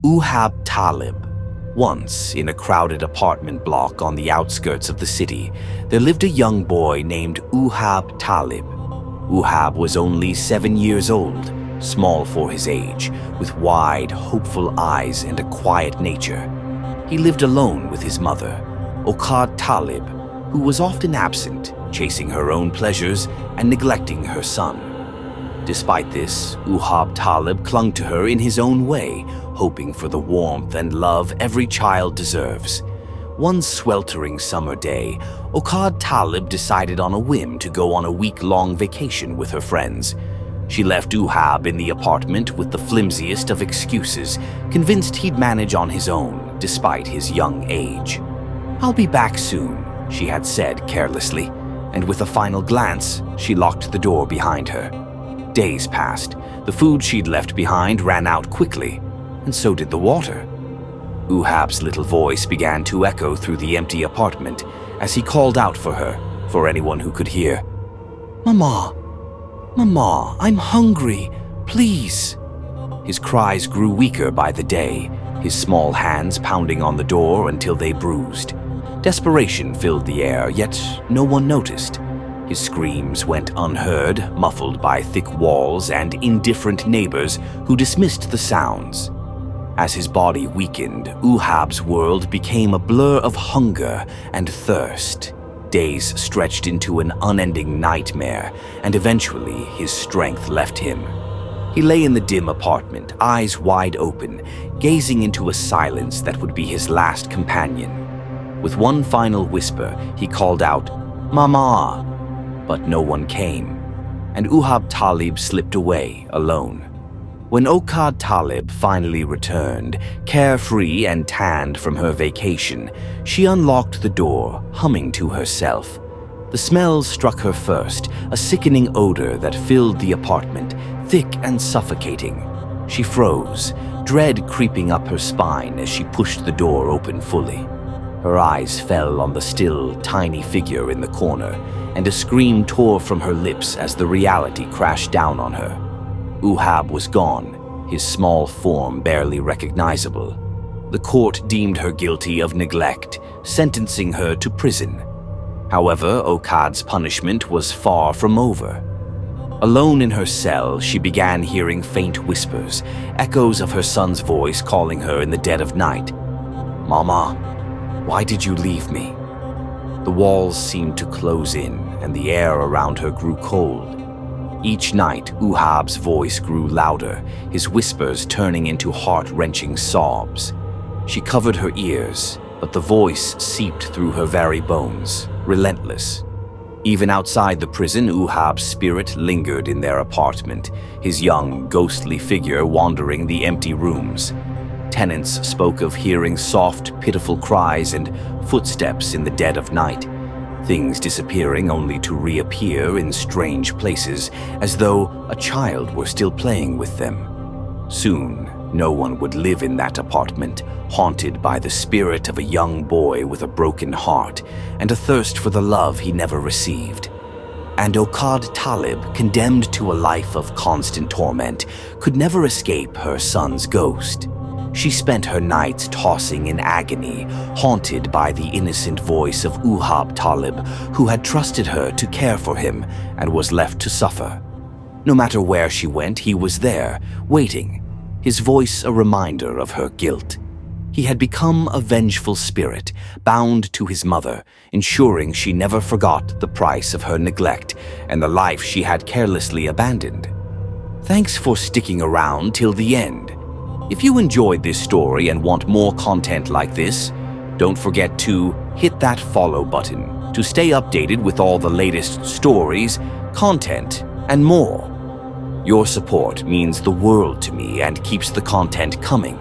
Uhab Talib. Once, in a crowded apartment block on the outskirts of the city, there lived a young boy named Uhab Talib. Uhab was only 7 years old, small for his age, with wide, hopeful eyes and a quiet nature. He lived alone with his mother, Uhab Talib, who was often absent, chasing her own pleasures and neglecting her son. Despite this, Uhab Talib clung to her in his own way, hoping for the warmth and love every child deserves. One sweltering summer day, Uhab Talib decided on a whim to go on a week-long vacation with her friends. She left Uhab in the apartment with the flimsiest of excuses, convinced he'd manage on his own, despite his young age. "I'll be back soon," she had said carelessly, and with a final glance, she locked the door behind her. Days passed. The food she'd left behind ran out quickly, and so did the water. Uhab's little voice began to echo through the empty apartment as he called out for her, for anyone who could hear. "Mama, Mama, I'm hungry, please." His cries grew weaker by the day, his small hands pounding on the door until they bruised. Desperation filled the air, yet no one noticed. His screams went unheard, muffled by thick walls and indifferent neighbors who dismissed the sounds. As his body weakened, Uhab's world became a blur of hunger and thirst. Days stretched into an unending nightmare, and eventually his strength left him. He lay in the dim apartment, eyes wide open, gazing into a silence that would be his last companion. With one final whisper, he called out, "Mama!" But no one came, and Uhab Talib slipped away alone. When Uhab Talib finally returned, carefree and tanned from her vacation, she unlocked the door, humming to herself. The smell struck her first, a sickening odor that filled the apartment, thick and suffocating. She froze, dread creeping up her spine as she pushed the door open fully. Her eyes fell on the still, tiny figure in the corner, and a scream tore from her lips as the reality crashed down on her. Uhab was gone, his small form barely recognizable. The court deemed her guilty of neglect, sentencing her to prison. However, Uhab's punishment was far from over. Alone in her cell, she began hearing faint whispers, echoes of her son's voice calling her in the dead of night. "Mama, why did you leave me?" The walls seemed to close in, and the air around her grew cold. Each night, Uhab's voice grew louder, his whispers turning into heart-wrenching sobs. She covered her ears, but the voice seeped through her very bones, relentless. Even outside the prison, Uhab's spirit lingered in their apartment, his young, ghostly figure wandering the empty rooms. Tenants spoke of hearing soft, pitiful cries and footsteps in the dead of night, things disappearing only to reappear in strange places, as though a child were still playing with them. Soon, no one would live in that apartment, haunted by the spirit of a young boy with a broken heart and a thirst for the love he never received. And Uhab Talib, condemned to a life of constant torment, could never escape her son's ghost. She spent her nights tossing in agony, haunted by the innocent voice of Uhab Talib, who had trusted her to care for him and was left to suffer. No matter where she went, he was there, waiting, his voice a reminder of her guilt. He had become a vengeful spirit, bound to his mother, ensuring she never forgot the price of her neglect and the life she had carelessly abandoned. Thanks for sticking around till the end. If you enjoyed this story and want more content like this, don't forget to hit that follow button to stay updated with all the latest stories, content, and more. Your support means the world to me and keeps the content coming.